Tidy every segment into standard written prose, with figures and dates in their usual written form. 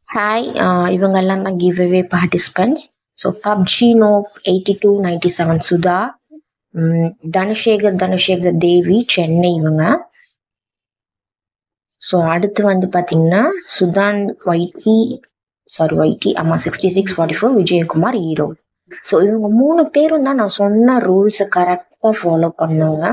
Hi இவங்கெல்லாம் தான் give away participants. So PUBG நோப் 8297 சுதா, தனுஷேகர் தேவி சென்னை இவங்க. ஸோ அடுத்து வந்து பார்த்தீங்கன்னா சுதான் ஒய்டி ஆமாம் 6644 விஜயகுமார் ஈரோடு. ஸோ இவங்க 3 பேரும் தான் நான் சொன்ன ரூல்ஸை கரெக்டாக ஃபாலோ பண்ணுவாங்க.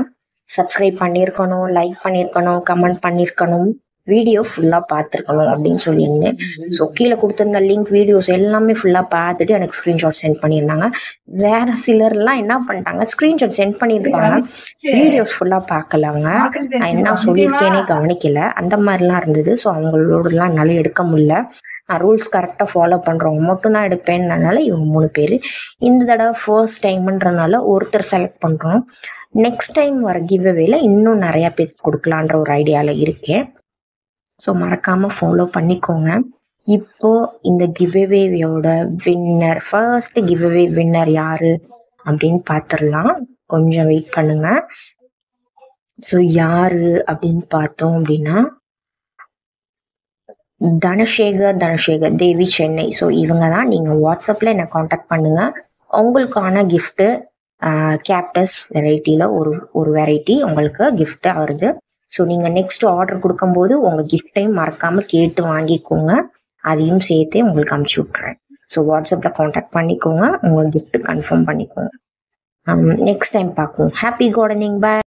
சப்ஸ்கிரைப் பண்ணியிருக்கணும், லைக் பண்ணியிருக்கணும், கமெண்ட் பண்ணியிருக்கணும், வீடியோ ஃபுல்லாக பார்த்துருக்கணும் அப்படின்னு சொல்லியிருந்தேன். ஸோ கீழே கொடுத்துருந்த லிங்க் வீடியோஸ் எல்லாமே ஃபுல்லாக பார்த்துட்டு எனக்கு ஸ்க்ரீன்ஷாட் சென்ட் பண்ணியிருந்தாங்க. வேறு சிலர்லாம் என்ன பண்ணிட்டாங்க, ஸ்க்ரீன்ஷாட் சென்ட் பண்ணியிருப்பாங்க, வீடியோஸ் ஃபுல்லாக பார்க்கல, அவங்க நான் என்ன சொல்லியிருக்கேனே கவனிக்கல, அந்த மாதிரிலாம் இருந்தது. ஸோ அவங்களோடலாம் என்னால் எடுக்க முடியல. நான் ரூல்ஸ் கரெக்டாக ஃபாலோ பண்ணுறவங்க மட்டும்தான் எடுப்பேன்றனால இவங்க 3 பேர். இந்த தடவை ஃபர்ஸ்ட் டைம்ன்றனால ஒருத்தர் செலக்ட் பண்ணுறோம். நெக்ஸ்ட் டைம் வர கிவ் அவேல இன்னும் நிறையா பேர் கொடுக்கலான்ற ஒரு ஐடியாவில் இருக்கேன். ஸோ மறக்காமல் ஃபாலோ பண்ணிக்கோங்க. இப்போது இந்த கிவ் அவேயோட winner, first give away winner யார் அப்படின்னு பார்த்துடலாம். கொஞ்சம் வெயிட் பண்ணுங்க. ஸோ யார் அப்படின்னு பார்த்தோம் அப்படின்னா தனுஷேகர் தேவி சென்னை. ஸோ இவங்க தான். நீங்கள் வாட்ஸ்அப்பில் என்னை காண்டாக்ட் பண்ணுங்கள். உங்களுக்கான கிஃப்ட்டு கேப்டஸ் வெரைட்டியில் ஒரு வெரைட்டி உங்களுக்கு கிஃப்ட்டு வருது. ஸோ நீங்கள் நெக்ஸ்ட் ஆர்டர் கொடுக்கும்போது உங்கள் கிஃப்டையும் மறக்காமல் கேட்டு வாங்கிக்கோங்க. அதையும் சேர்த்தே உங்களுக்கு அனுப்பிச்சி விட்றேன். ஸோ வாட்ஸ்அப்பில் காண்டாக்ட் பண்ணிக்கோங்க, உங்கள் கிஃப்ட்டு கன்ஃபார்ம் பண்ணிக்கோங்க. நெக்ஸ்ட் டைம் பார்க்குவோம். Happy gardening. பாய்.